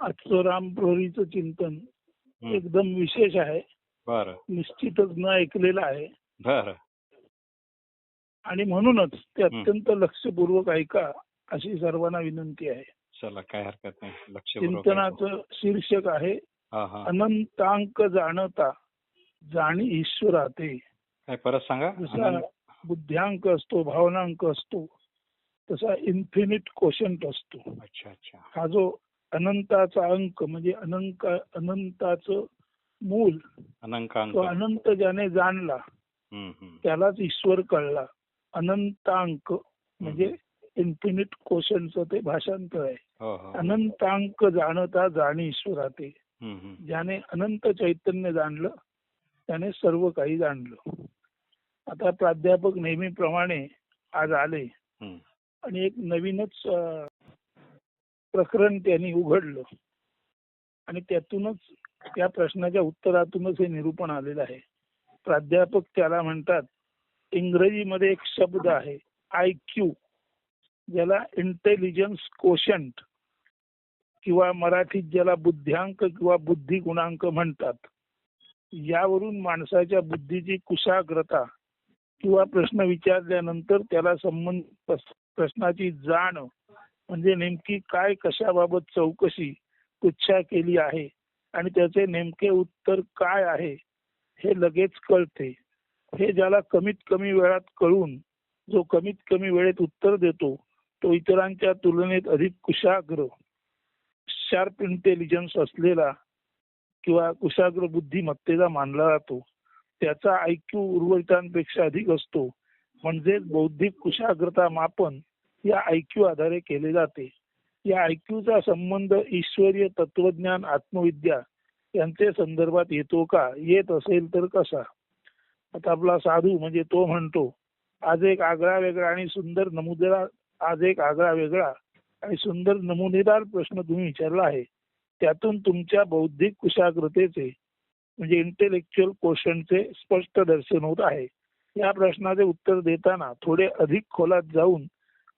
आजचं रामप्रहरीचं चिंतन एकदम विशेष आहे. बर निश्चितच न ऐकलेलं आहे बर आणि म्हणूनच ते अत्यंत लक्षपूर्वक ऐका अशी सर्वांना विनंती आहे. चला, काय हरकत नाही. लक्षपूर्वक ऐकू. चिंतनाचं शीर्षक आहे हा हा अनंतांक जाणता जाणी ईश्वराते. काय परत सांगा. जसा बुद्ध्यांक असतो, भावनांक असतो, तसा इन्फिनिट कोशंट असतो. अच्छा अच्छा. हा जो अनंताचा अंक म्हणजे अनंताचं मूल, अनंकांक. तो अनंत ज्याने जाणला त्यालाच ईश्वर कळला. अनंतांक म्हणजे इन्फिनिट कोशंटचं ते भाषांतर आहे. हो हो. अनंतांक जाणता जाणी ईश्वराते. ज्याने अनंत चैतन्य जाणलं त्याने सर्व काही जाणलं. आता प्राध्यापक नेहमीप्रमाणे आज आले आणि एक नवीनच प्रकरण त्यांनी उघडलं आणि त्यातूनच त्या प्रश्नाच्या उत्तरातूनच हे निरूपण आलेलं आहे. प्राध्यापक त्याला म्हणतात, इंग्रजीमध्ये एक शब्द आहे IQ, ज्याला इंटेलिजन्स कोशंट किंवा मराठीत ज्याला बुद्ध्यांक किंवा बुद्धी गुणांक म्हणतात. यावरून माणसाच्या बुद्धीची कुशाग्रता किंवा प्रश्न विचारल्यानंतर त्याला संबंध प्रश्नाची जाण म्हणजे नेमकी काय कशाबाबत चौकशी कुच्छा केली आहे आणि त्याचे नेमके उत्तर काय आहे हे लगेच कळते. हे ज्याला कमीत कमी वेळात कळून जो कमीत कमी वेळेत उत्तर देतो तो इतरांच्या तुलनेत अधिक कुशाग्र, शार्प इंटेलिजन्स असलेला किंवा कुशाग्र बुद्धिमत्तेचा मानला जातो. त्याचा IQ उर्वरितांपेक्षा अधिक असतो. म्हणजेच बौद्धिक कुशाग्रता मापन या IQ आधारे केले जाते. या IQचा संबंध ईश्वरीय तत्वज्ञान, आत्मविद्या यांचे संदर्भात येतो का? येत असेल तर कसा? आता आपला साधू म्हणजे तो म्हणतो, आज एक आगळा वेगळा आणि सुंदर नमुनेदार प्रश्न तुम्ही विचारला आहे. त्यातून तुमच्या बौद्धिक कुशाग्रतेचे म्हणजे इंटेलेक्च्युअल कोशंटचे स्पष्ट दर्शन होत आहे. या प्रश्नाचे उत्तर देताना थोडे अधिक खोलात जाऊन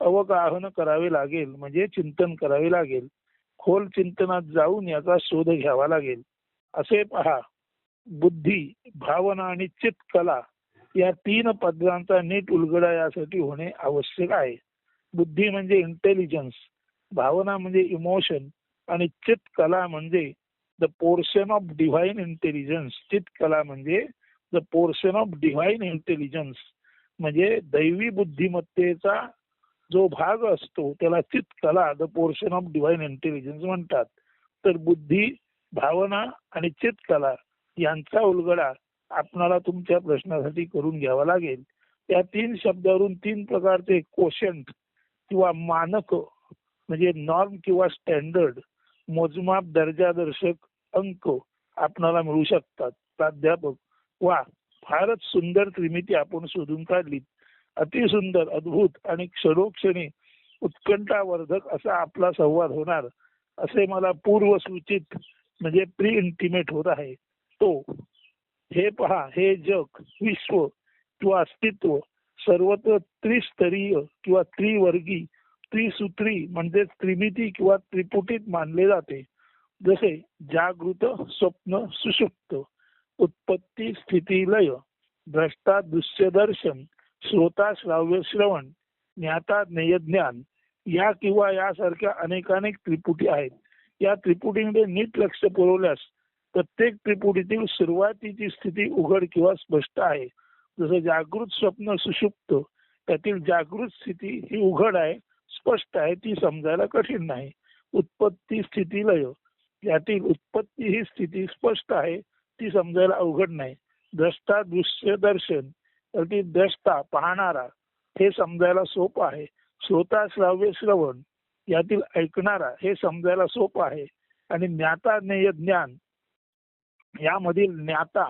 अवगाहन करावे लागेल, म्हणजे चिंतन करावे लागेल. खोल चिंतनात जाऊन याचा शोध घ्यावा लागेल. असे पहा, बुद्धी, भावना आणि चित्त कला या 3 पदरांचा नीट उलगडा यासाठी होणे आवश्यक आहे. बुद्धी म्हणजे इंटेलिजन्स, भावना म्हणजे इमोशन आणि चित्त कला म्हणजे the portion of divine intelligence. चित्त कला म्हणजे the portion of divine intelligence म्हणजे दैवी बुद्धिमत्तेचा जो भाग असतो त्याला चित्त कला, the portion of divine intelligence म्हणतात. तर बुद्धी, भावना आणि चित्त कला यांचा उलगडा आपणाला तुमच्या प्रश्नासाठी करून घ्यावा लागेल. त्या 3 शब्दावरून 3 प्रकारचे कोशंट किंवा मानक म्हणजे नॉर्म किंवा स्टँडर्ड मोजमाप दर्जादर्शक अंक आपणाला मिळू शकतात. प्राध्यापक, वा, फारच सुंदर त्रिमिती आपण शोधून काढलीत. अतिसुंदर, अद्भुत आणि क्षणोक्षणी उत्कंठावर्धक असा आपला संवाद होणार असे मला पूर्वसूचित म्हणजे प्री इंटिमेट होत आहे. तो हे पहा, हे जग, विश्व किंवा अस्तित्व सर्वत्र त्रिस्तरीय किंवा त्रिवर्गी, त्रिसूत्री म्हणजे त्रिमिती किंवा त्रिपुटीत मानले जाते. जसे जागृत, स्वप्न, सुषुप्त, उत्पत्ती, स्थिती, लय, द्रष्टा, दृश्य, दर्शन, श्रोता, श्राव्य, श्रवण, ज्ञाता, ज्ञेय, ज्ञान या किंवा यासारख्या अनेकानेक त्रिपुटी आहेत. या त्रिपुटीमध्ये नीट लक्ष पुरवल्यास प्रत्येक त्रिपुटीतील सुरुवातीची स्थिती उघड किंवा स्पष्ट आहे. जसं जागृत, स्वप्न, सुषुप्त त्यातील जागृत स्थिती ही उघड आहे, स्पष्ट आहे, ती समजायला कठीण नाही. उत्पत्ती, स्थिती, लय यातील उत्पत्ती ही स्थिती स्पष्ट आहे, ती समजायला अवघड नाही. द्रष्टा, दृश्य, दर्शन यातील द्रष्टा, पाहणारा हे समजायला सोपं आहे. श्रोता, श्राव्य, श्रवण यातील ऐकणारा हे समजायला सोपं आहे. आणि ज्ञाता, ज्ञेय, ज्ञान यामधील ज्ञाता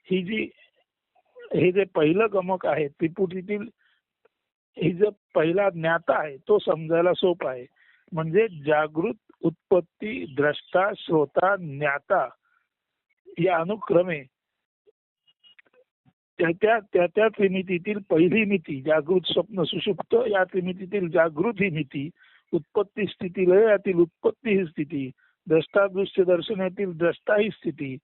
हे जे पहिलं गमक आहे त्रिपुटीतील, हे जो पहिला ज्ञाता आहे तो समजायला सोपा आहे. म्हणजे जागृत, उत्पत्ती, द्रष्टा, श्रोता, ज्ञाता या अनुक्रमे त्या त्रिमितीतील पहिली मिती जागृत, स्वप्न, सुषुप्त या त्रिमितीतील जागृत ही मिती, उत्पत्ती, स्थिती, लय यातील उत्पत्ती ही स्थिती, द्रष्टादृश्य दर्शन यातील द्रष्टा ही स्थिती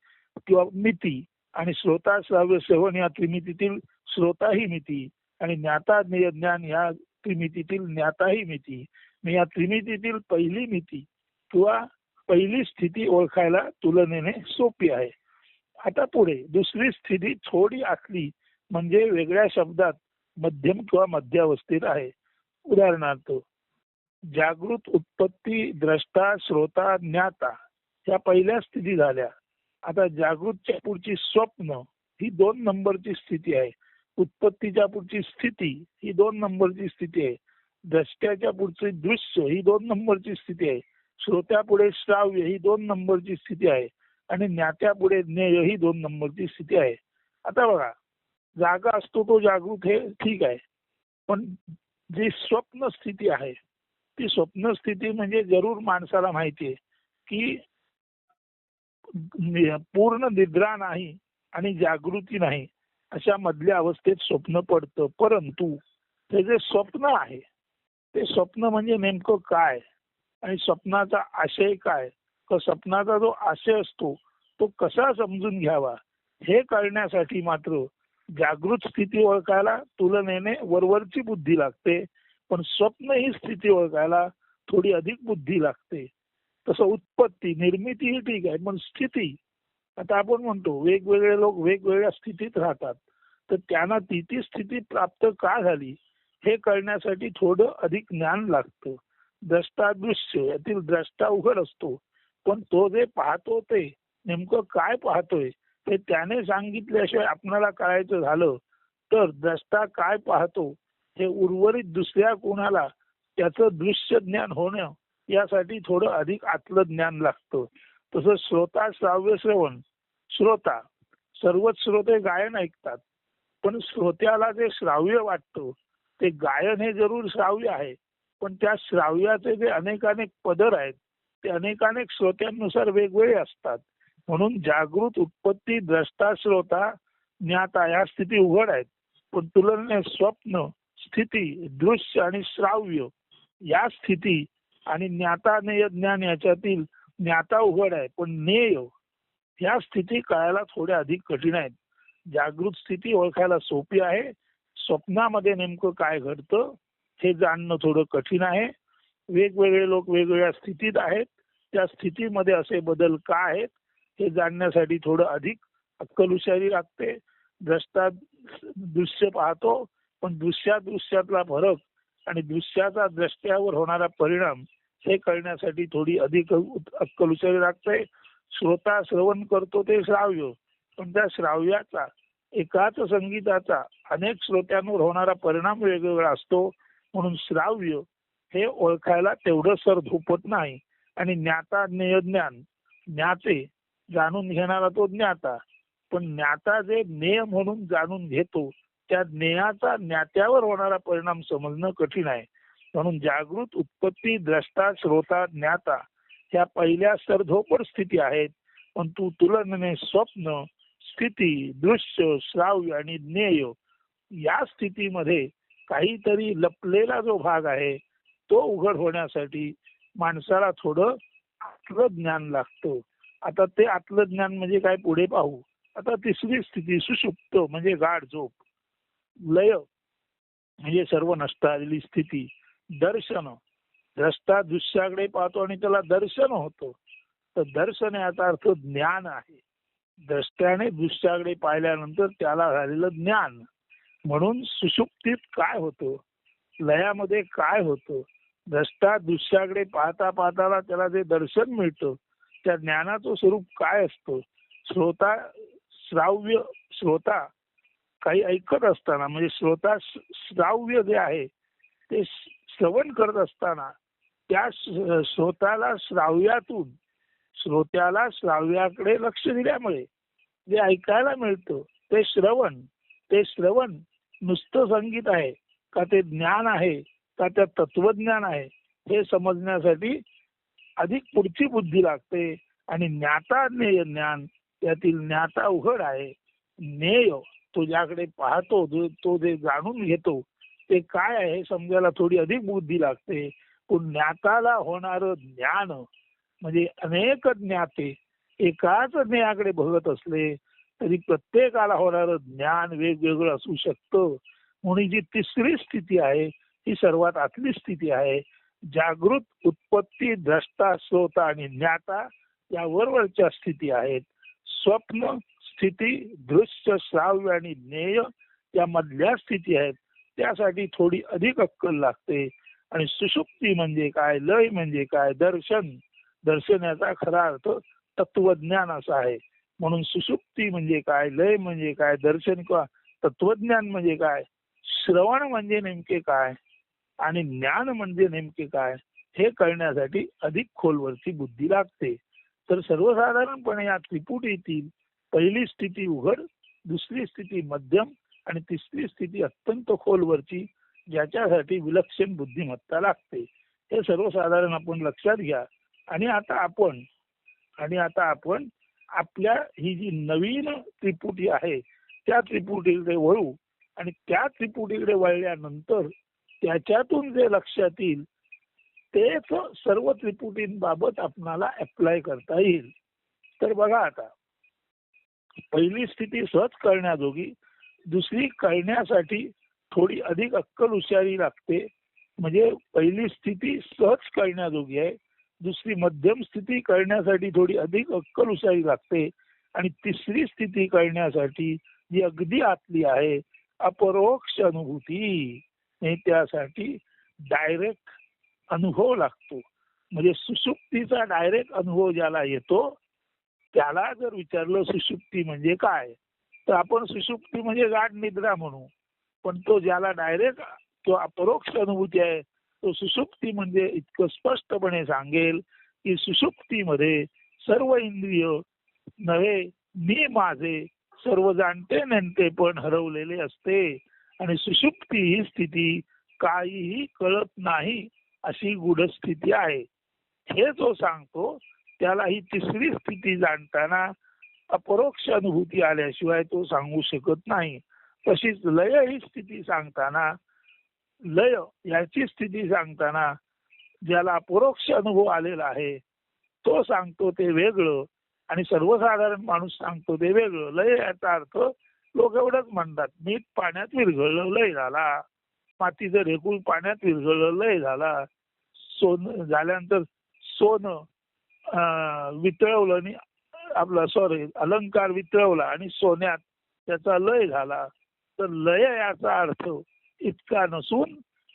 किंवा मिती आणि श्रोता श्राव्य श्रवण या त्रिमितीतील श्रोता ही मिती आणि ज्ञाता ज्ञेय ज्ञान या त्रिमितीतील ज्ञाता ही मिती. या त्रिमितीतील पहिली मिती किंवा पहिली स्थिती ओळखायला तुलनेने सोपी आहे. आता पुढे दुसरी स्थिती थोडी आखली म्हणजे वेगळ्या शब्दात मध्यम किंवा मध्यावस्थेत आहे. उदाहरणार्थ जागृत उत्पत्ती द्रष्टा श्रोता ज्ञाता ह्या पहिल्या स्थिती झाल्या. आता जागृतच्या पुढची स्वप्न ही 2 नंबरची स्थिती आहे. उत्पत्तीच्या पुढची स्थिती ही 2 नंबरची स्थिती आहे. द्रष्ट्याच्या पुढचे दृश्य ही 2 नंबरची स्थिती आहे. श्रोत्यापुढे श्राव्य ही 2 नंबरची स्थिती आहे आणि ज्ञात्यापुढे ज्ञेय ही 2 नंबरची स्थिती आहे. आता बघा जागा असतो तो जागृत हे ठीक आहे, पण जी स्वप्न स्थिती आहे ती स्वप्न स्थिती म्हणजे जरूर माणसाला माहिती आहे की पूर्ण निद्रा नाही आणि जागृती नाही अशा मधल्या अवस्थेत स्वप्न पडतं. परंतु ते जे स्वप्न आहे ते स्वप्न म्हणजे नेमकं काय आणि स्वप्नाचा आशय काय, स्वप्नाचा जो आशय असतो तो कसा समजून घ्यावा हे कळण्यासाठी मात्र जागृत स्थिती ओळखायला तुलनेने वरवरची बुद्धी लागते, पण स्वप्न ही स्थिती ओळखायला थोडी अधिक बुद्धी लागते. तसं उत्पत्ती निर्मिती ही ठीक आहे, पण स्थिती आता आपण म्हणतो वेगवेगळे लोक वेगवेगळ्या स्थितीत राहतात, तर त्यांना ती स्थिती प्राप्त का झाली हे कळण्यासाठी थोडं अधिक ज्ञान लागतं. द्रष्टादृश्य यातील द्रष्टा उघड असतो, पण तो जे पाहतो ते नेमकं काय पाहतोय हे त्याने सांगितल्याशिवाय आपल्याला कळायचं झालं तर द्रष्टा काय पाहतो हे उर्वरित दुसऱ्या कोणाला त्याचं दृश्य ज्ञान होणं यासाठी थोडं अधिक आतलं ज्ञान लागतं. तसं श्रोता श्राव्य श्रवण श्रोता सर्वच श्रोते गायन ऐकतात, पण श्रोत्याला जे श्राव्य वाटतं ते गायन हे जरूर श्राव्य आहे, पण त्या श्राव्याचे जे अनेकानेक पदर आहेत ते अनेकानेक श्रोत्यांनुसार वेगवेगळे असतात. म्हणून जागृत उत्पत्ती द्रष्टा श्रोता ज्ञाता या स्थिती उघड आहेत, पण तुलनेने स्वप्न स्थिती दृश्य आणि श्राव्य या स्थिती आणि ज्ञाता नेय ज्ञान याच्यातील ज्ञाता उघड आहे, पण नेय या स्थिती कळायला थोड्या अधिक कठीण आहेत. जागृत स्थिती ओळखायला सोपी आहे, स्वप्नामध्ये नेमकं काय घडतं हे जाणणं थोडं कठीण आहे. वेगवेगळे लोक वेगवेगळ्या स्थितीत आहेत, त्या स्थितीमध्ये असे बदल का आहेत हे जाणण्यासाठी थोडं अधिक अक्कल हुशारी लागते. द्रष्टा दृश्य पाहतो, पण दृश्यातला फरक आणि दृश्याचा द्रष्ट्यावर होणारा परिणाम हे कळण्यासाठी थोडी अधिक अक्कल हुशारी लागते. श्रोता श्रवण करतो ते श्राव्य, पण त्या श्राव्याचा एकाच संगीताचा अनेक श्रोत्यांवर होणारा परिणाम वेगवेगळा असतो. म्हणून श्राव्य हे ओळखायला तेवढं सर धोपत नाही. आणि ज्ञाता ज्ञेय ज्ञान ज्ञाते जाणून घेणारा तो ज्ञाता, पण ज्ञाता जे ज्ञेय म्हणून जाणून घेतो त्या ज्ञेयाचा ज्ञात्यावर होणारा परिणाम समजणं कठीण आहे. म्हणून जागृत उत्पत्ती द्रष्टा श्रोता ज्ञाता ह्या पहिल्या सरधोपड स्थिती आहेत, पण तुलनेने स्वप्न स्थिती दृश्य श्राव्य आणि ज्ञेय या स्थितीमध्ये काहीतरी लपलेला जो भाग आहे तो उघड होण्यासाठी माणसाला थोडं आतलं ज्ञान लागतं. आता ते आतलं ज्ञान म्हणजे काय पुढे पाहू. आता तिसरी स्थिती सुषुप्त म्हणजे गाढ झोप, लय म्हणजे सर्व नष्ट आलेली स्थिती, दर्शन द्रष्टा दृश्याकडे पाहतो आणि त्याला दर्शन होतं, तर दर्शन याचा अर्थ ज्ञान आहे. द्रष्ट्याने दृश्याकडे पाहिल्यानंतर त्याला झालेलं ज्ञान. म्हणून सुषुप्तीत काय होतं, लयामध्ये काय होतं, द्रष्टा दृश्याकडे पाहता पाहताना त्याला जे दर्शन मिळतं त्या ज्ञानाचं स्वरूप काय असतं. श्रोता काही ऐकत असताना म्हणजे श्राव्य जे आहे ते श्रवण करत असताना त्या श्रोत्याला श्राव्याकडे लक्ष दिल्यामुळे जे ऐकायला मिळतं ते श्रवण नुसतं संगीत आहे का ते ज्ञान आहे का त्या तत्वज्ञान आहे हे समजण्यासाठी अधिक पुढची बुद्धी लागते. आणि ज्ञाता ज्ञेय ज्ञान यातील ज्ञाता उघड आहे, ज्ञेय तो ज्याकडे पाहतो तो जे जाणून घेतो ते काय आहे हे समजायला थोडी अधिक बुद्धी लागते. पण ज्ञाताला होणारं ज्ञान म्हणजे अनेक ज्ञाते एकाच ज्ञाकडे बघत असले तरी प्रत्येकाला होणारं ज्ञान वेगवेगळं असू शकतं. म्हणून जी तिसरी स्थिती आहे ही सर्वात आतली स्थिती आहे. जागृत, उत्पत्ती, द्रष्टा, श्रोता आणि ज्ञाता या वरवरच्या स्थिती आहेत. स्वप्न स्थिती, दृश्य, श्राव्य आणि ज्ञेय या मधल्या स्थिती आहेत. त्यासाठी थोडी अधिक अक्कल लागते. आणि सुषुप्ती म्हणजे काय, लय म्हणजे काय, दर्शन याचा खरा अर्थ तत्वज्ञान असा आहे. म्हणून सुषुप्ती म्हणजे काय, लय म्हणजे काय, दर्शन किंवा तत्वज्ञान म्हणजे काय, श्रवण म्हणजे नेमके काय आणि ज्ञान म्हणजे नेमके काय हे कळण्यासाठी अधिक खोलवरची बुद्धी लागते. तर सर्वसाधारणपणे या त्रिपुटीतील पहिली स्थिती उघड, दुसरी स्थिती मध्यम आणि तिसरी स्थिती अत्यंत खोलवरची, ज्याच्यासाठी विलक्षण बुद्धिमत्ता लागते. हे सर्वसाधारण आपण लक्षात घ्या. आणि आता आपण आपल्या ही जी नवीन त्रिपुटी आहे त्या त्रिपुटीकडे वळू. आणि त्या त्रिपुटीकडे वळल्यानंतर त्याच्यातून जे लक्षात येईल तेच सर्व त्रिपुटींबाबत आपणाला अप्लाय करता येईल. तर बघा, आता पहिली स्थिती सहज कळण्याजोगी, दुसरी कळण्यासाठी थोडी अधिक अक्कल हुशारी लागते. म्हणजे पहिली स्थिती सहज कळण्याजोगी आहे, दुसरी मध्यम स्थिती कळण्यासाठी थोडी अधिक अक्कल हुशारी लागते, आणि तिसरी स्थिती कळण्यासाठी जी अगदी आतली आहे अपरोक्ष अनुभूती, हे त्यासाठी डायरेक्ट अनुभव लागतो. म्हणजे सुषुप्तीचा डायरेक्ट अनुभव ज्याला येतो त्याला जर विचारलं सुषुप्ती म्हणजे काय, तर आपण सुषुप्ती म्हणजे गाढ निद्रा म्हणू. पण तो ज्याला डायरेक्ट तो अपरोक्ष अनुभूती आहे तो सुषुप्ती म्हणजे इतकं स्पष्टपणे सांगेल की सुषुप्तीमध्ये सर्व इंद्रिय नव्हे, मी माझे सर्व जाणते नेणते पण हरवलेले असते. आणि सुषुप्ती ही स्थिती काहीही कळत नाही अशी गूढ स्थिती आहे. हे जो सांगतो त्याला ही तिसरी स्थिती जाणताना अपरोक्ष अनुभूती आल्याशिवाय तो सांगू शकत नाही. तशीच लय ही स्थिती सांगताना, लय याची स्थिती सांगताना ज्याला अपरोक्ष अनुभव आलेला आहे तो सांगतो ते वेगळं, आणि सर्वसाधारण माणूस सांगतो ते वेगळं. लय याचा अर्थ लोक एवढंच म्हणतात, मीठ पाण्यात विरघळलं लय झाला, मातीचं रेकूळ पाण्यात विरघळलं लय झाला, सोनं झाल्यानंतर सोनं वितळवलं आणि अलंकार वितळवला आणि सोन्यात त्याचा लय झाला. तर लय याचा अर्थ इतका नसून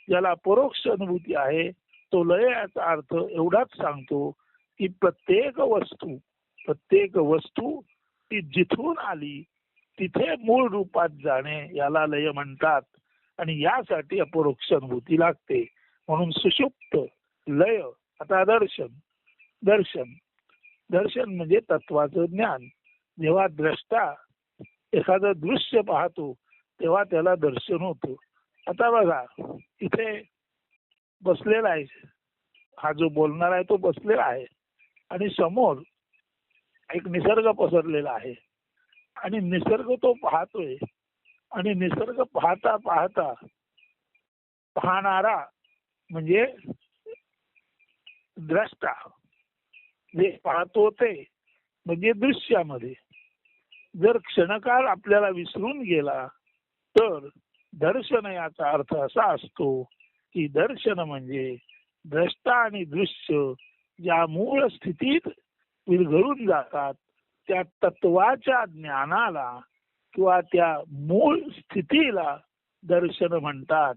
ज्याला परोक्ष अनुभूती आहे तो लय याचा अर्थ एवढाच सांगतो की प्रत्येक वस्तू ती जिथून आली तिथे मूळ रूपात जाणे याला लय म्हणतात. आणि यासाठी अपरोक्ष अनुभूती लागते. म्हणून सुषुप्त, लय. आता दर्शन म्हणजे तत्वाचं ज्ञान. जेव्हा द्रष्टा एखादं दृश्य पाहतो तेव्हा त्याला दर्शन होतं. आता बघा, इथे बसलेला आहे, हा जो बोलणार आहे तो बसलेला आहे, आणि समोर एक निसर्ग पसरलेला आहे, आणि निसर्ग तो पाहतोय. आणि निसर्ग पाहता पाहता पाहणारा म्हणजे द्रष्टा, जे पाहतो ते म्हणजे दृश्यामध्ये जर क्षणकाळ आपल्याला विसरून गेला तर दर्शन याचा अर्थ असा असतो की दर्शन म्हणजे द्रष्टा आणि दृश्य ज्या मूळ स्थितीत विरघळून जातात त्या तत्वाच्या ज्ञानाला किंवा त्या मूळ स्थितीला दर्शन म्हणतात.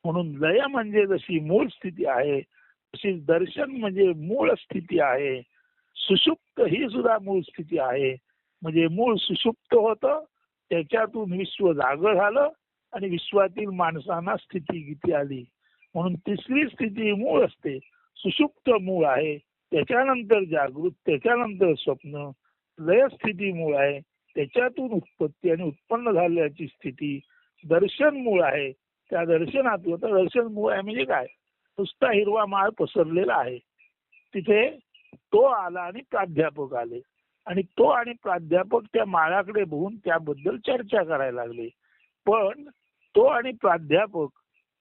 म्हणून लय म्हणजे जशी मूळ स्थिती आहे तशी दर्शन म्हणजे मूळ स्थिती आहे. सुषुप्त ही सुद्धा मूळ स्थिती आहे. म्हणजे मूळ सुषुप्त होतं, त्याच्यातून विश्व जागं झालं आणि विश्वातील माणसांना स्थिती गीती आली. म्हणून तिसरी स्थिती मूळ असते. सुषुप्त मूळ आहे, त्याच्यानंतर जागृत, त्याच्यानंतर स्वप्न. लय स्थिती मूळ आहे, त्याच्यातून उत्पत्ती आणि उत्पन्न झाल्याची स्थिती. दर्शन मूळ आहे, त्या दर्शनातून. आता दर्शन मूळ आहे म्हणजे काय, नुसता हिरवा माळ पसरलेला आहे, तिथे तो आला आणि प्राध्यापक आले, आणि तो आणि प्राध्यापक त्या माळाकडे बघून त्याबद्दल चर्चा करायला लागले. पण तो आणि प्राध्यापक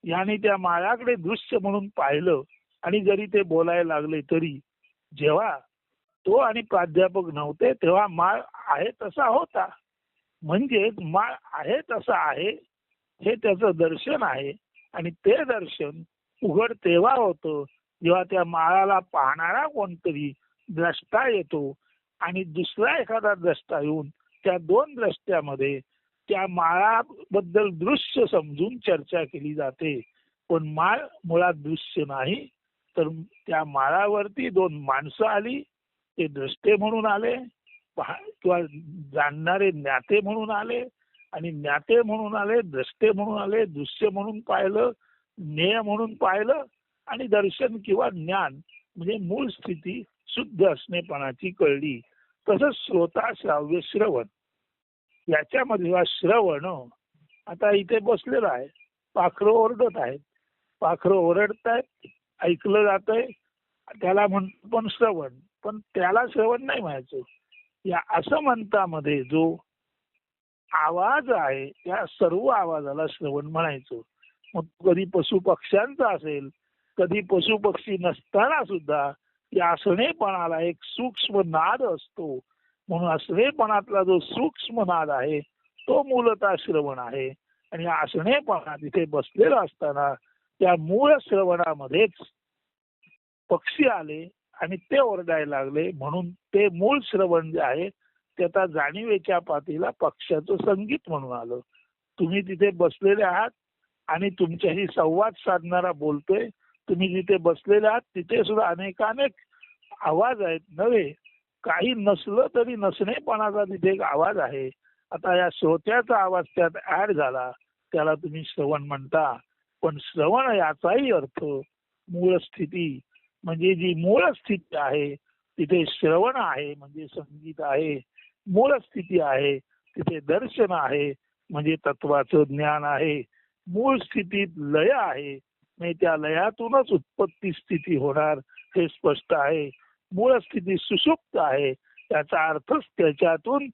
यांनी त्या माळाकडे दृश्य म्हणून पाहिलं, आणि जरी ते बोलायला लागले तरी जेव्हा तो आणि प्राध्यापक नव्हते तेव्हा माळ आहे तसा होता. म्हणजे माळ आहे तसा आहे हे त्याचं दर्शन आहे. आणि ते दर्शन उघड तेव्हा होतं जेव्हा त्या माळाला पाहणारा कोणतरी द्रष्टा येतो आणि दुसरा एखादा द्रष्टा येऊन त्या दोन द्रष्ट्यामध्ये त्या माळाबद्दल दृश्य समजून चर्चा केली जाते. पण माळ मुळात दृश्य नाही, तर त्या माळावरती दोन माणसं आली, ते द्रष्टे म्हणून आले किंवा जाणणारे ज्ञाते म्हणून आले आणि ज्ञाते म्हणून आले, द्रष्टे म्हणून आले, दृश्य म्हणून पाहिलं, ज्ञेय म्हणून पाहिलं आणि दर्शन किंवा ज्ञान म्हणजे मूळ स्थिती शुद्ध असणेपणाची कळली. तसंच श्रोता श्राव्य श्रवण याच्यामध्ये हा श्रवण आता इथे बसलेला आहे, पाखरं ओरडत आहेत, पाखरं ओरडत आहेत, ऐकलं जात आहे, त्याला म्हणतो पण श्रवण. पण त्याला श्रवण नाही म्हणायचं. या असमंतामध्ये जो आवाज आहे त्या सर्व आवाजाला श्रवण म्हणायचं. मग कधी पशु पक्ष्यांचा असेल, कधी पशु पक्षी नसताना सुद्धा या असणेपणाला एक सूक्ष्म नाद असतो. म्हणून असणेपणातला जो सूक्ष्म नाद आहे तो मूलतः श्रवण आहे. आणि या असणेपणा तिथे बसलेला असताना त्या मूळ श्रवणामध्येच पक्षी आले आणि ते ओरडायला लागले. म्हणून ते मूळ श्रवण जे आहे त्याचा जाणीवेच्या पातळीला पक्ष्याचं संगीत म्हणून आलं. तुम्ही तिथे बसलेले आहात आणि तुमच्याशी संवाद साधणारा बोलतोय. तुम्ही जिथे बसलेले आहात तिथे सुद्धा अनेकानेक आवाज आहेत नव्हे. काही नसलं तरी नसणेपणाचा तिथे एक आवाज आहे. आता या श्रोत्याचा आवाज त्यात ऍड झाला, त्याला तुम्ही श्रवण म्हणता. पण श्रवण याचाही अर्थ मूळ स्थिती म्हणजे जी मूळ स्थिती आहे तिथे श्रवण आहे म्हणजे संगीत आहे. मूळ स्थिती आहे तिथे दर्शन आहे म्हणजे तत्वाचं ज्ञान आहे. मूळ स्थितीत लय आहे म्हणजे त्या लयातूनच उत्पत्ती स्थिती होणार हे स्पष्ट आहे. मूळ स्थिती सुषुप्त आहे त्याचा अर्थच त्याच्यातून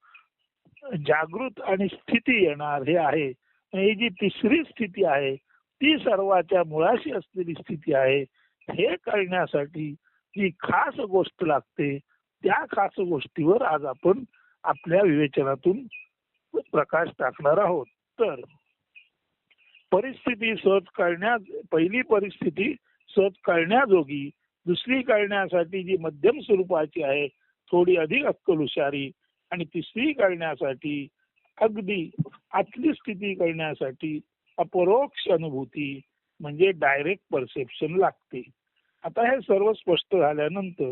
जागृत आणि स्थिती येणार हे आहे. ही जी तिसरी स्थिती आहे ती सर्वाच्या मुळाशी असलेली स्थिती आहे. हे कळण्यासाठी जी खास गोष्ट लागते त्या खास गोष्टीवर आज आपण आपल्या विवेचनातून प्रकाश टाकणार आहोत. तर परिस्थिती सहज कळण्या पहिली परिस्थिती सहज कळण्याजोगी, दुसरी कळण्यासाठी जी मध्यम स्वरूपाची आहे थोडी अधिक अक्कल हुशारी, आणि तिसरी कळण्यासाठी अगदी आतली स्थिती कळण्यासाठी अपरोक्ष अनुभूती म्हणजे डायरेक्ट परसेप्शन लागते. आता हे सर्व स्पष्ट झाल्यानंतर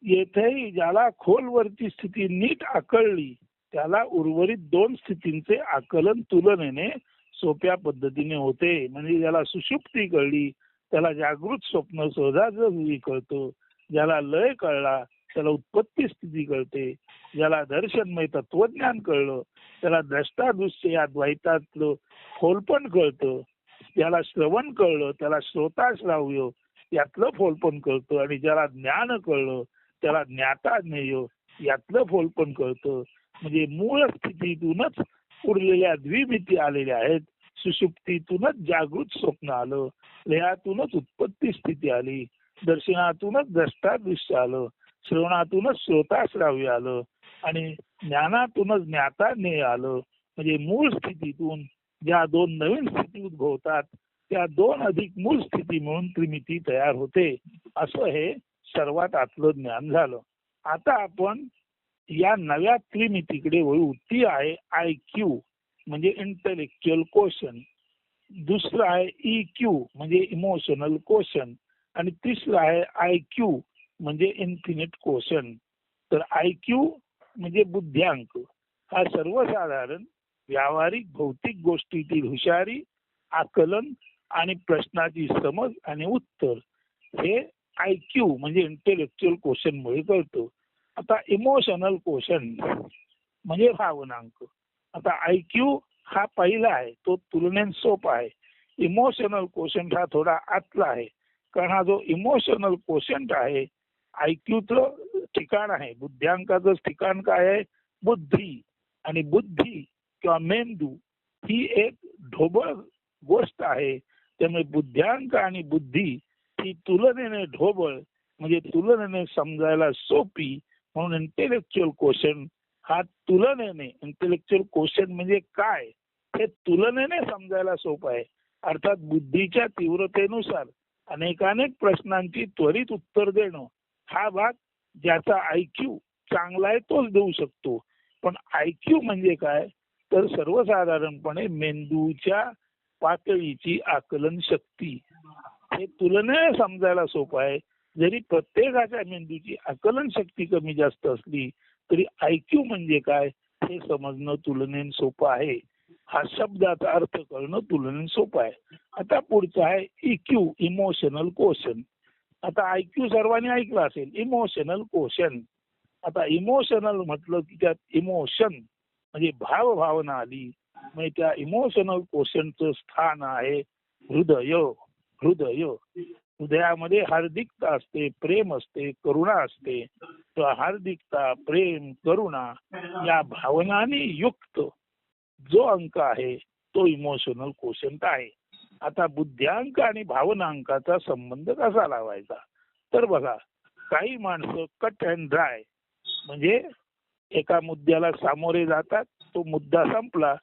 येथेही ज्याला खोलवरची स्थिती नीट आकळली त्याला उर्वरित दोन स्थितींचे आकलन तुलनेने सोप्या पद्धतीने होते. म्हणजे ज्याला सुषुप्ती कळली त्याला जागृत स्वप्न सहजासहजी कळतं. ज्याला लय कळला त्याला उत्पत्ती स्थिती कळते. ज्याला दर्शनमय तत्वज्ञान कळलं त्याला द्रष्टादृश्य या द्वैतातलं फोलपण कळतं. ज्याला श्रवण कळलं त्याला श्रोता श्राव्य यातलं फोलपण कळतं. आणि ज्याला ज्ञान कळलं त्याला ज्ञाता ज्ञेय यातलं फोलपण कळतं. म्हणजे मूळ स्थितीतूनच उरलेल्या द्विमिती आलेल्या आहेत. सुषुप्तीतूनच जागृत स्वप्न आलं, लयातूनच उत्पत्ती स्थिती आली, दर्शनातूनच द्रष्टादृश्य आलं, श्रवणातूनच श्रोता श्राव्य आलं आणि ज्ञानातूनच ज्ञाता ज्ञेय आलं. म्हणजे मूळ स्थितीतून ज्या दोन नवीन स्थिती उद्भवतात त्या दोन अधिक मूळ स्थिती म्हणून त्रिमिती तयार होते. असं हे सर्वात आतलं ज्ञान झालं. आता आपण या नव्या त्रिमितीकडे वळू. ती आहे IQ म्हणजे इंटेलेक्च्युअल क्वोशंट, दुसरं आहे EQ म्हणजे इमोशनल क्वोशंट आणि तिसरं आहे IQ म्हणजे इन्फिनिट क्वोशंट. तर IQ म्हणजे बुद्ध्यांक हा सर्वसाधारण व्यावहारिक भौतिक गोष्टीतील हुशारी, आकलन आणि प्रश्नाची समज आणि उत्तर हे IQ म्हणजे इंटेलेक्च्युअल क्वोशंट मुळे कळतं. आता इमोशनल क्वोशंट म्हणजे भावनांक. आता IQ हा पहिला आहे तो तुलनेने सोपा आहे. इमोशनल क्वोशंट हा थोडा आतला आहे. कारण हा जो इमोशनल क्वोशंट आहे IQचं ठिकाण आहे. बुद्ध्यांकाचं ठिकाण काय आहे? बुद्धी. आणि बुद्धी किंवा मेंदू ही एक ढोबळ गोष्ट आहे. त्यामुळे बुद्ध्यांक आणि बुद्धी ही तुलनेने ढोबळ म्हणजे तुलनेने समजायला सोपी, म्हणून इंटेलेक्च्युअल क्वेश्चन हा तुलनेने, इंटेलेक्च्युअल क्वेश्चन म्हणजे काय हे तुलनेने समजायला सोपं आहे. अर्थात बुद्धीच्या तीव्रतेनुसार अनेकानेक प्रश्नांची त्वरित उत्तर देणं हा भाग ज्याचा IQ चांगला आहे तोच देऊ शकतो. पण IQ म्हणजे काय, तर सर्वसाधारणपणे मेंदूच्या पातळीची आकलन शक्ती. हे तुलनेने समजायला सोपं आहे. जरी प्रत्येकाच्या मेंदूची आकलन शक्ती कमी जास्त असली तरी IQ म्हणजे काय हे समजणं तुलनेने सोपं आहे. हा शब्दाचा अर्थ करणं तुलनेने सोपं आहे. आता पुढचा आहे EQ, इमोशनल क्वोशंट. आता IQ सर्वांनी ऐकलं असेल, इमोशनल क्वोशंट. आता इमोशनल म्हटलं की त्यात इमोशन म्हणजे भावना आली. म्हणजे त्या इमोशनल क्वोशंटचं स्थान आहे हृदय. हृदय, हृदयामध्ये हार्दिकता असते, प्रेम असते, करुणा असते. तर हार्दिकता, प्रेम, करुणा या भावनांनी युक्त जो अंक आहे तो इमोशनल क्वोशंट आहे. आता बुद्ध्यांक आणि भावनांकाचा संबंध कसा लावायचा, तर बघा, काही माणसं कट अँड ड्राय म्हणजे एका मुद्द्याला सामोरे जातात, तो मुद्दा संपला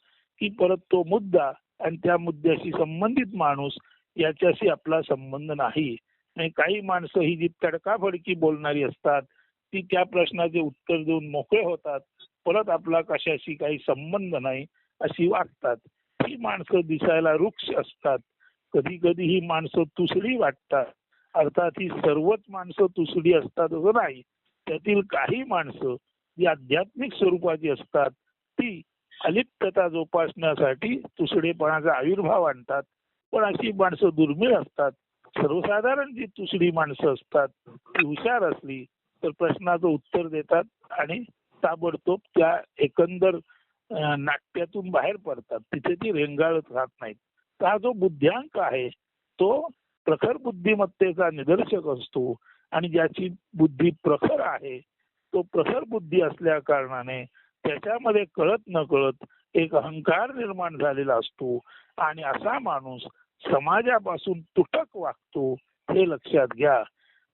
की परत तो मुद्दा आणि त्या मुद्द्याशी संबंधित माणूस याच्याशी आपला संबंध नाही. आणि काही माणसं ही जी तडकाफडकी बोलणारी असतात ती त्या प्रश्नाचे उत्तर देऊन मोकळे होतात, परत आपला कशाशी काही संबंध नाही अशी वागतात. ही माणसं दिसायला वृक्ष असतात. कधी कधी ही माणसं तुसडी वाटतात. अर्थात ही सर्वच माणसं तुसडी असतात असं नाही. त्यातील काही माणसं जी आध्यात्मिक स्वरूपाची असतात ती अलिप्तता जोपासण्यासाठी तुसडेपणाचा आविर्भाव आणतात. पण अशी माणसं दुर्मिळ असतात. सर्वसाधारण जी तुसडी माणसं असतात ती हुशार असली तर प्रश्नाचं उत्तर देतात आणि ताबडतोब त्या एकंदर नाट्यातून बाहेर पडतात. तिथे ती रेंगाळत राहत नाहीत. तर हा जो बुद्ध्यांक आहे तो प्रखर बुद्धिमत्तेचा निदर्शक असतो. आणि ज्याची बुद्धी प्रखर आहे तो प्रखर बुद्धी असल्या कारणाने त्याच्यामध्ये कळत न कळत एक अहंकार निर्माण झालेला असतो. आणि असा माणूस समाजापासून तुटक वागतो, हे लक्षात घ्या.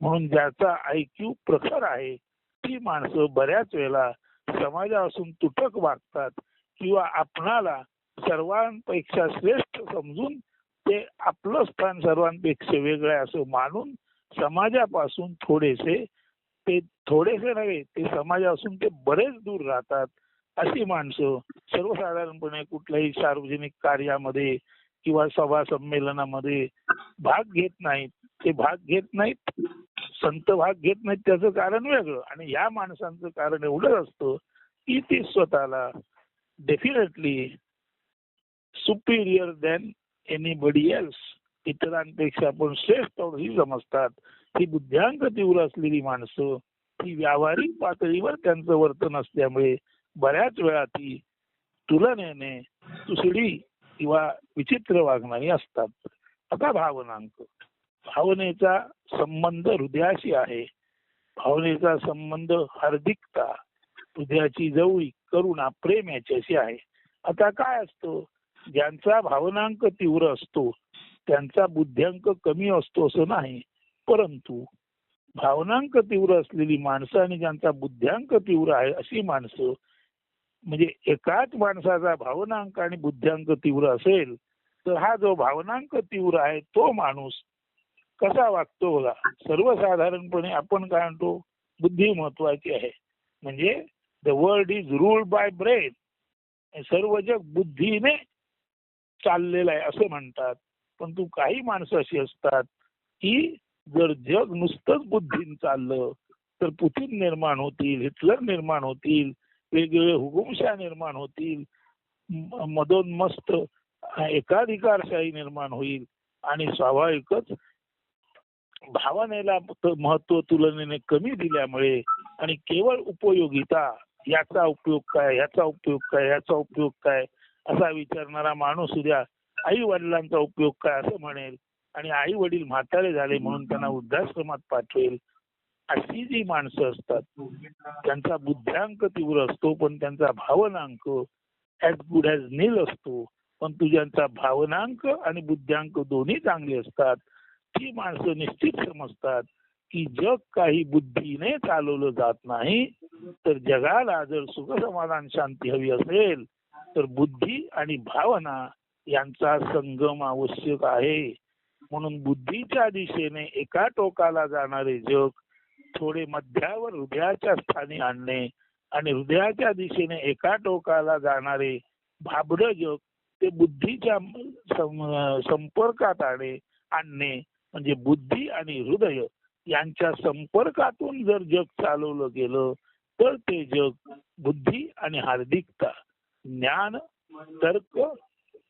म्हणून ज्याचा IQ प्रखर आहे ती माणसं बऱ्याच वेळेला समाजापासून तुटक वागतात किंवा आपणाला सर्वांपेक्षा श्रेष्ठ समजून ते आपलं स्थान सर्वांपेक्षा वेगळं आहे असं मानून समाजापासून थोडेसे नव्हे ते समाजापासून ते बरेच दूर राहतात. अशी माणसं सर्वसाधारणपणे कुठल्याही सार्वजनिक कार्यामध्ये किंवा सभा संमेलनामध्ये भाग घेत नाहीत. ते भाग घेत नाहीत, संत भाग घेत नाहीत, त्याचं कारण वेगळं. आणि या माणसांचं कारण एवढं असतं की ते स्वतःला definitely Superior than anybody else, इतरांपेक्षा आपण श्रेष्ठ ही समजतात. ही बुद्ध्यांक तीव्र असलेली माणसं ही व्यावहारिक पातळीवर त्यांचं वर्तन असल्यामुळे बऱ्याच वेळा ती तुलनेने तुसडी किंवा विचित्र वागणारी असतात. आता भावनांक, भावनेचा संबंध हृदयाशी आहे. भावनेचा संबंध हार्दिकता, हृदयाची जवळीक, करुणा, प्रेम याच्याशी आहे. आता काय असतं, ज्यांचा भावनांक तीव्र असतो त्यांचा बुद्ध्यांक कमी असतो असं नाही. परंतु भावनांक तीव्र असलेली माणसं आणि ज्यांचा बुद्ध्यांक तीव्र आहे अशी माणसं, म्हणजे एकाच माणसाचा भावनांक आणि बुद्ध्यांक तीव्र असेल तर हा जो भावनांक तीव्र आहे तो माणूस कसा वागतो बघा. सर्वसाधारणपणे आपण काय म्हणतो, बुद्धी महत्वाची आहे. म्हणजे the world is ruled by brain, सर्व जग बुद्धीने चाललेलं आहे असं म्हणतात. पण तू काही माणसं अशी असतात की जर जग नुसतंच बुद्धीने चाललं तर पुतिन निर्माण होतील, हिटलर निर्माण होतील, वेगवेगळे हुकुमशाह निर्माण होतील, मदोन्मस्त एकाधिकारशाही निर्माण होईल. आणि स्वाभाविकच भावनेला महत्व तुलनेने कमी दिल्यामुळे आणि केवळ उपयोगिता, याचा उपयोग काय, याचा उपयोग काय, याचा उपयोग काय असा विचारणारा माणूस उद्या आई वडिलांचा उपयोग काय असं म्हणेल. आणि आई वडील म्हातारे झाले म्हणून त्यांना वृद्धाश्रमात पाठवेल. अशी जी माणसं असतात त्यांचा बुद्ध्यांक तीव्र असतो पण त्यांचा भावनांक ॲज गुड ॲज नील असतो. पण ज्यांचा भावनांक आणि बुद्ध्यांक दोन्ही चांगले असतात ती माणसं निश्चित समजतात की जग काही बुद्धीने चालवलं जात नाही, तर जगाला जर सुख समाधान शांती हवी असेल तर बुद्धी आणि भावना यांचा संगम आवश्यक आहे. म्हणून बुद्धीच्या दिशेने एका टोकाला जाणारे जग थोडे मध्यावर हृदयाच्या स्थानी आणणे आणि हृदयाच्या दिशेने एका टोकाला जाणारे भाबडं जग ते बुद्धीच्या संपर्कात आणणे म्हणजे बुद्धी आणि हृदय यांच्या संपर्कातून जर जग चालवलं गेलं तर ते जग बुद्धी आणि हार्दिकता, ज्ञान, तर्क,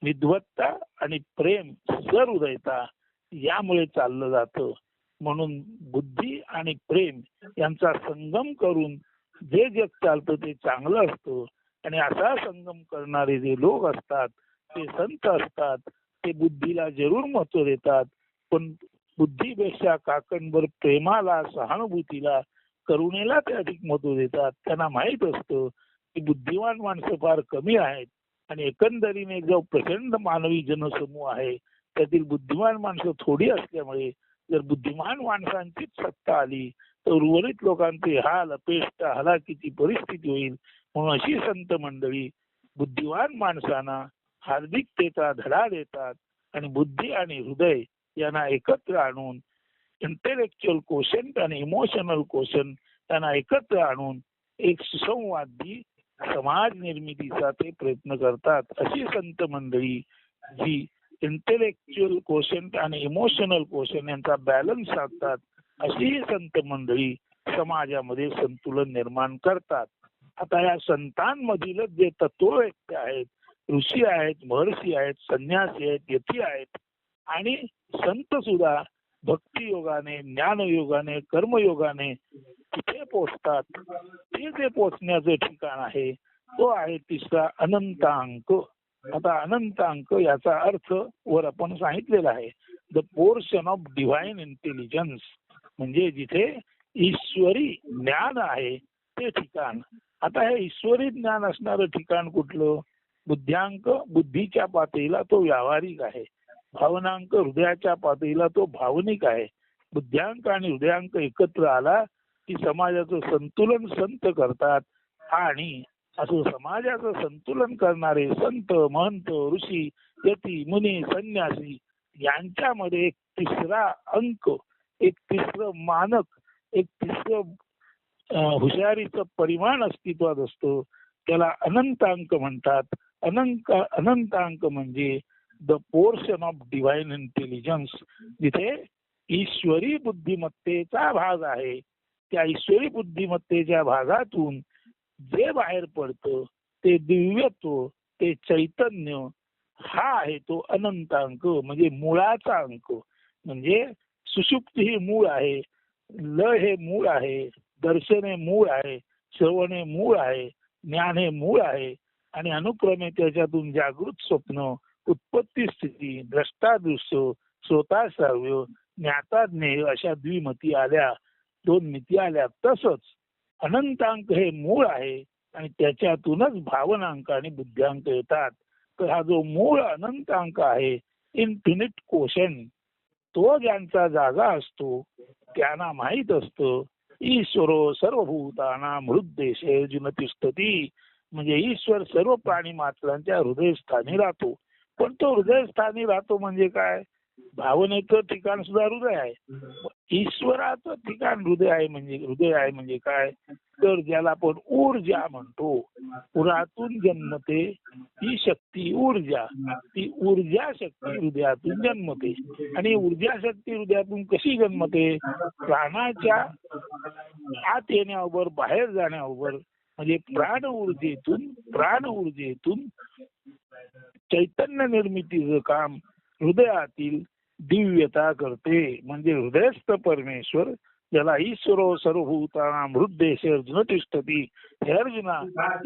विद्वत्ता आणि प्रेम, सहृदयता यामुळे चाललं जातं. म्हणून बुद्धी आणि प्रेम यांचा संगम करून जे जग चालतं ते चांगलं असतं. आणि असा संगम करणारे जे लोक असतात, ते संत असतात, ते बुद्धीला जरूर महत्व देतात, पण बुद्धीपेक्षा काकणभर प्रेमाला, सहानुभूतीला, करुणेला ते अधिक महत्व देतात. त्यांना माहीत असतं की बुद्धिमान माणसं फार कमी आहेत आणि एकंदरीने जो प्रचंड मानवी जनसमूह आहे त्यातील बुद्धिमान माणसं थोडी असल्यामुळे जर बुद्धिमान माणसांचीच सत्ता आली तर उर्वरित लोकांचे हाल, अपेष्ट, हलाखीची परिस्थिती होईल. म्हणून अशी संत मंडळी बुद्धिमान माणसांना हार्दिकतेचा धडा देतात आणि बुद्धी आणि हृदय यांना एकत्र आणून इंटेलेक्च्युअल कोशंट आणि इमोशनल कोशंट यांना एकत्र आणून एक सुसंवादी समाज निर्मितीचा ते प्रयत्न करतात. अशी संत मंडळी जी इंटेलेक्च्युअल कोशंट आणि इमोशनल कोशंट यांचा बॅलन्स साधतात, अशी संत मंडळी समाजामध्ये संतुलन निर्माण करतात. आता या संतांमधीलच जे तत्ववेत्ते आहेत, ऋषी आहेत, महर्षी आहेत, संन्यासी आहेत, यती आहेत आणि संत सुद्धा भक्ती योगाने, ज्ञानयोगाने, कर्मयोगाने तिथे पोचतात. ते जे पोचण्याचं ठिकाण आहे तो आहे तिसरा अनंतांक. आता अनंतांक याचा अर्थ वर आपण सांगितलेला आहे, the portion of divine intelligence, म्हणजे जिथे ईश्वरी ज्ञान आहे ते ठिकाण. आता हे ईश्वरी ज्ञान असणारं ठिकाण कुठलं? बुद्ध्यांक बुद्धीच्या पातळीला तो व्यावहारिक आहे, भावनांक हृदयाच्या पातळीला तो भावनिक आहे. बुद्ध्यांक आणि हृदयांक एकत्र आला की समाजाचं संतुलन संत करतात आणि असं समाजाचं संतुलन करणारे संत, महंत, ऋषी, यती, मुनी, संन्यासी यांच्यामध्ये एक तिसरा अंक, एक तिसरं मानक, एक तिसरं हुशारीचं परिमाण अस्तित्वात असतो. त्याला अनंतांक म्हणतात. अनंतांक म्हणजे the portion of divine intelligence, जिथे ईश्वरी बुद्धिमत्तेचा भाग आहे. त्या ईश्वरी बुद्धिमत्तेच्या भागातून जे बाहेर पडतं ते दिव्यत्व, ते चैतन्य, हा आहे तो अनंतांक म्हणजे मुळाचा अंक. म्हणजे सुषुप्ती ही मूळ आहे, लय हे मूळ आहे, दर्शन हे मूळ आहे, श्रवण हे मूळ आहे, ज्ञान हे मूळ आहे आणि अनुक्रमे त्याच्यातून जागृत स्वप्न, उत्पत्ती स्थिती, द्रष्टादृश्य, श्रोता श्राव्य, ज्ञाता ज्ञेय अशा द्विमती आल्या, दोन मिती आल्या. तसंच अनंतांक हे मूळ आहे आणि त्याच्यातूनच भावनांक आणि बुद्ध्यांक येतात. तर हा जो मूळ अनंतांक आहे, इन्फिनिट कोशन, तो ज्यांचा जागा असतो त्यांना माहीत असतं ईश्वरो सर्वभूतानां हृद्देशे अर्जुन तिष्ठती, म्हणजे ईश्वर सर्व प्राणी मात्रांच्या हृदयस्थानी राहतो. पण तो हृदयस्थानी राहतो म्हणजे काय? भावनेचं ठिकाण सुद्धा हृदय आहे. ईश्वराचं ठिकाण हृदय आहे म्हणजे काय? तर ज्याला आपण ऊर्जा म्हणतो, पुरातून जन्मते ही शक्ती ऊर्जा, ती ऊर्जा शक्ती हृदयातून जन्मते. आणि ऊर्जा शक्ती हृदयातून कशी जन्मते? प्राणाच्या आत येण्याबरोबर, बाहेर जाण्याबरोबर, म्हणजे प्राण ऊर्जेतून चैतन्य निर्मितीचं काम हृदयातील दिव्यता करते. म्हणजे हृदयस्थ परमेश्वर, ज्याला ईश्वरो सर्वभूतानां हृद्देशे अर्जुन तिष्ठती, हे अर्जुना,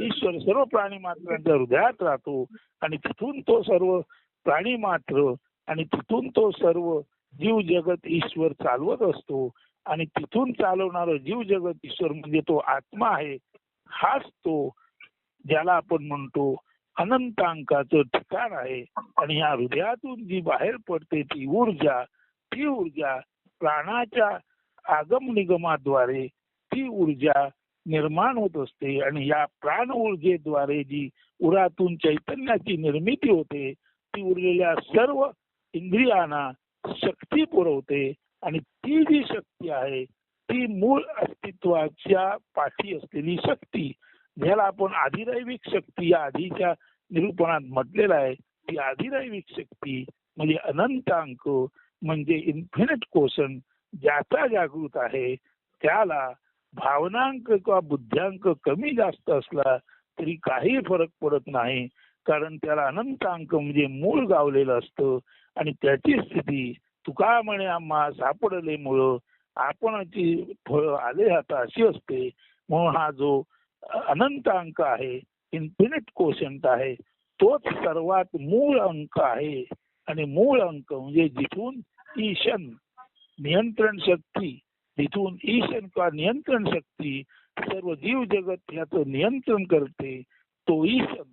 ईश्वर सर्व प्राणी मात्रांच्या हृदयात राहतो आणि तिथून तो सर्व प्राणी मात्र आणि तिथून तो सर्व जीव जगत ईश्वर चालवत असतो. आणि तिथून चालवणारं जीव जगत ईश्वर म्हणजे तो आत्मा आहे. हाच तो ज्याला आपण म्हणतो अनंतांकाचं ठिकाण आहे. आणि ह्या हृदयातून जी बाहेर पडते ती ऊर्जा प्राणाच्या आगम निगमाद्वारे ती ऊर्जा निर्माण होत असते आणि या प्राण ऊर्जेद्वारे जी उरातून चैतन्याची निर्मिती होते ती उरलेल्या सर्व इंद्रियांना शक्ती पुरवते आणि ती जी शक्ती आहे ती मूळ अस्तित्वाच्या पाठी असलेली शक्ती, ज्याला आपण आधिदैविक शक्ती या आधीच्या निरूपणात म्हटलेलं आहे, ती आधिदैविक शक्ती म्हणजे अनंतांक म्हणजे इन्फिनिट कोशन, ज्याचा जागृत आहे त्याला भावनांक किंवा बुद्ध्यांक कमी जास्त असला तरी काही फरक पडत नाही, कारण त्याला अनंतांक म्हणजे मूळ गावलेलं असतं आणि त्याची स्थिती तुका म्हणे आम्हा सापडले मुळ आपणची फळ आले आता अशी असते. म्हणून हा जो अनंत अंक आहे, इन्फिनिट कोशंट आहे, तोच सर्वात मूळ अंक आहे. आणि मूळ अंक म्हणजे जिथून ईशन नियंत्रण शक्ती, तिथून ईशन किंवा नियंत्रण शक्ती सर्व जीव जगत याचं नियंत्रण करते, तो ईशन,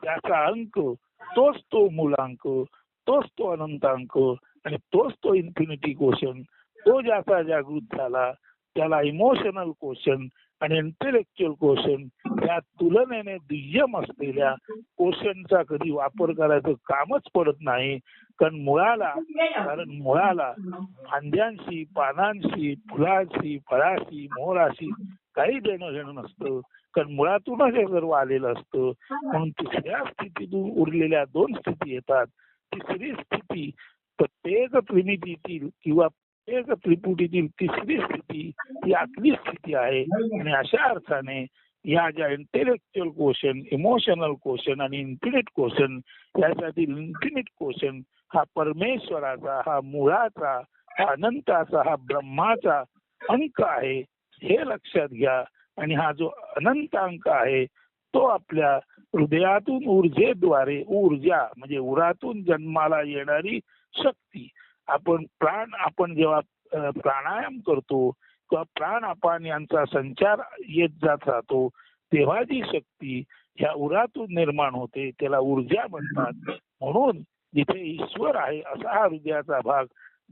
त्याचा अंक तोच तो मूलांक, तोच तो अनंतांक आणि तोच तो इन्फिनिटी कोशन. तो ज्याचा जागृत झाला त्याला इमोशनल कोशन आणि इंटेलेक्च्युअल कोशन या तुलनेने दुय्यम असलेल्या कोशनचा कधी वापर करायचं कामच पडत नाही. कारण मुळाला फांद्यांशी, पानांशी, फुलाशी, फळाशी, मोहराशी काही देणं घेणं नसतं, कारण मुळातूनच हे सर्व आलेलं असतं. म्हणून तिसऱ्या स्थितीतून उरलेल्या दोन स्थिती येतात. तिसरी स्थिती प्रत्येक त्रिमितीतील किंवा प्रत्येक त्रिपुटीतील तिसरी स्थिती ही आतली स्थिती आहे. आणि अशा अर्थाने या ज्या इंटेलेक्च्युअल क्वेश्चन, इमोशनल क्वेश्चन आणि इन्फिनिट क्वेश्चन, यासाठी इन्फिनिट क्वेश्चन हा परमेश्वराचा, हा मुळाचा, हा अनंताचा, हा ब्रह्माचा अंक आहे हे लक्षात घ्या. आणि हा जो अनंत अंक आहे तो आपल्या हृदयातून ऊर्जेद्वारे, ऊर्जा म्हणजे उरातून जन्माला येणारी शक्ती, आपण जेव्हा प्राणायाम करतो किंवा प्राण आपण यांचा संचार येत जात राहतो तेव्हा जी शक्ती ह्या उरातून निर्माण होते त्याला ऊर्जा म्हणतात. म्हणून जिथे ईश्वर आहे असा हा हृदयाचा भाग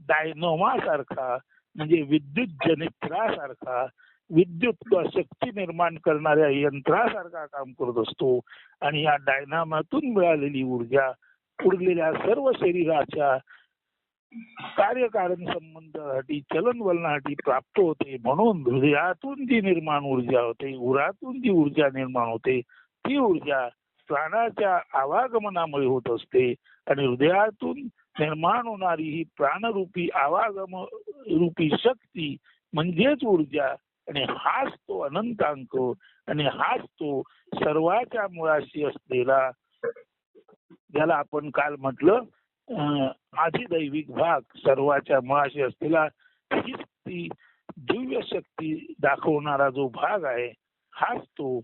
डायनोमा सारखा म्हणजे विद्युत जनित्रासारखा, विद्युत किंवा शक्ती निर्माण करणाऱ्या यंत्रासारखा काम करत असतो. आणि या डायनामातून मिळालेली ऊर्जा उरलेल्या सर्व शरीराच्या कार्यकारण संबंधासाठी, चलनवलनासाठी प्राप्त होते. म्हणून हृदयातून जी निर्माण ऊर्जा होते, उरातून जी ऊर्जा निर्माण होते, ती ऊर्जा प्राणाच्या आवागमनामुळे होत असते. आणि हृदयातून निर्माण होणारी ही प्राणरूपी आवागम रूपी शक्ती म्हणजेच ऊर्जा, आणि हाच तो अनंतांक आणि हाच तो सर्वाच्या मुळाशी असलेला, ज्याला आपण काल म्हटलं आधिदैविक भाग, सर्वाच्या मुळाशी असलेला हीच ती दिव्य शक्ती दाखवणारा जो भाग आहे, हाच तो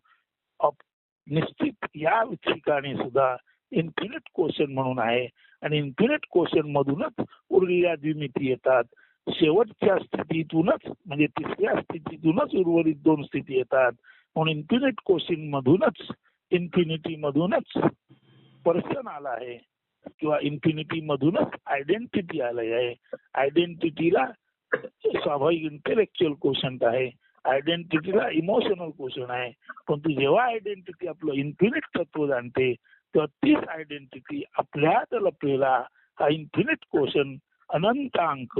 निश्चित या ठिकाणी सुद्धा इन्फिनिट क्वेश्चन म्हणून आहे. आणि इन्फिनिट क्वेश्चन मधूनच उरलेल्या द्विमिती येतात. शेवटच्या स्थितीतूनच म्हणजे तिसऱ्या स्थितीतूनच उर्वरित दोन स्थिती येतात. म्हणून इन्फिनिट क्वेश्चन मधूनच, इन्फिनिटी मधूनच पर्सन आला आहे किंवा इन्फिनिटी मधूनच आयडेंटिटी आलंय आहे. आयडेंटिटीला स्वाभाविक इंटेलेक्च्युअल क्वेश्चन आहे, आयडेंटिटीला इमोशनल क्वेश्चन आहे. परंतु जेव्हा आयडेंटिटी आपलं इन्फिनिट तत्व जाणते तेव्हा तीच आयडेंटिटी आपल्यात लपलेला हा इन्फिनिट क्वेश्चन, अनंत अंक,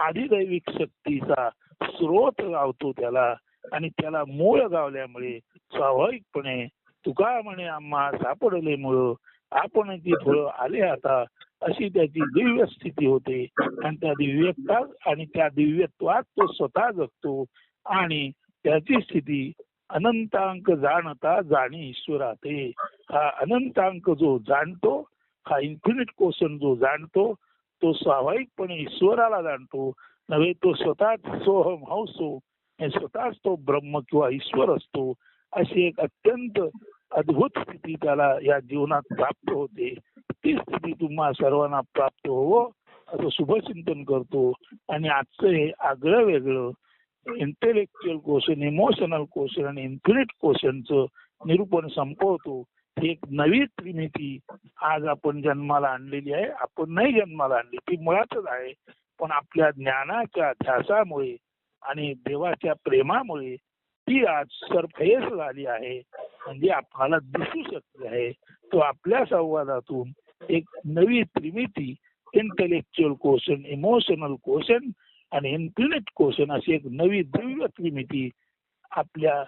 आधिदैविक शक्तीचा स्रोत गावतो त्याला. आणि त्याला मूळ गावल्यामुळे स्वाभाविकपणे तुका म्हणे आम्हा सापडले मुळ आपण ती फळं आले आता अशी त्याची दिव्य स्थिती होते. आणि त्या दिव्यत्वात आणि त्या दिव्यत्वात तो स्वतः जगतो. आणि त्याची स्थिती अनंतांक जाणता जाणी ईश्वराते. हा अनंतांक जो जाणतो, हा इन्फिनिट क्वेश्चन जो जाणतो, तो स्वाभाविकपणे ईश्वराला जाणतो नव्हे. तो स्वतःच सोहम हौसो, स्वतःच तो ब्रह्म किंवा ईश्वर असतो. अशी एक अत्यंत अद्भुत स्थिती त्याला या जीवनात प्राप्त होते. ती स्थिती तुम्हा सर्वांना प्राप्त होवो असं शुभचिंतन करतो. आणि आजचं हे आगळं वेगळं इंटेलेक्च्युअल क्वेश्चन, इमोशनल क्वेश्चन आणि इन्फिनिट क्वेश्चनचं निरूपण संपवतो. ही एक नवी त्रिमिती आज आपण जन्माला आणलेली आहे. आपण नाही जन्माला आणली, ती मुळातच आहे, पण आपल्या ज्ञानाच्या ध्यासामुळे आणि देवाच्या प्रेमामुळे ती आज सरफेस झाली आहे, म्हणजे आपल्याला दिसू शकते आहे. तो आपल्या संवादातून एक नवी त्रिमिती, इंटेलेक्च्युअल क्वेश्चन, इमोशनल क्वेश्चन आणि इन्फिनिट क्वेश्चन अशी एक नवी दिव्य त्रिमिती आपल्या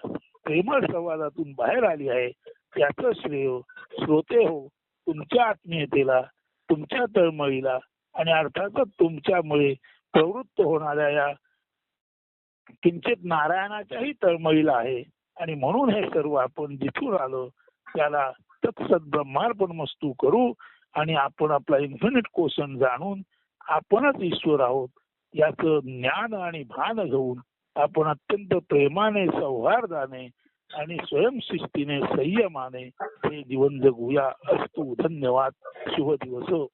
प्रेमळ संवादातून बाहेर आली आहे. त्याचं श्रेय श्रोते हो तुमच्या आत्मीयतेला, तुमच्या तळमळीला आणि अर्थातच तुमच्यामुळे प्रवृत्त होणाऱ्या या किंचित नारायणाच्याही तळमळीला आहे. आणि म्हणून हे सर्व आपण जिथून आलो त्याला तत्सत ब्रह्मार्पण मस्तू करू आणि आपण आपला इन्फिनिट क्वेश्चन जाणून आपणच ईश्वर आहोत याचं ज्ञान आणि भान घेऊन आपण अत्यंत प्रेमाने, सौहार्दाने आणि स्वयंशिस्तीने, संयमाने हे जीवन जगूया. अस्तु. धन्यवाद. शुभ दिवस.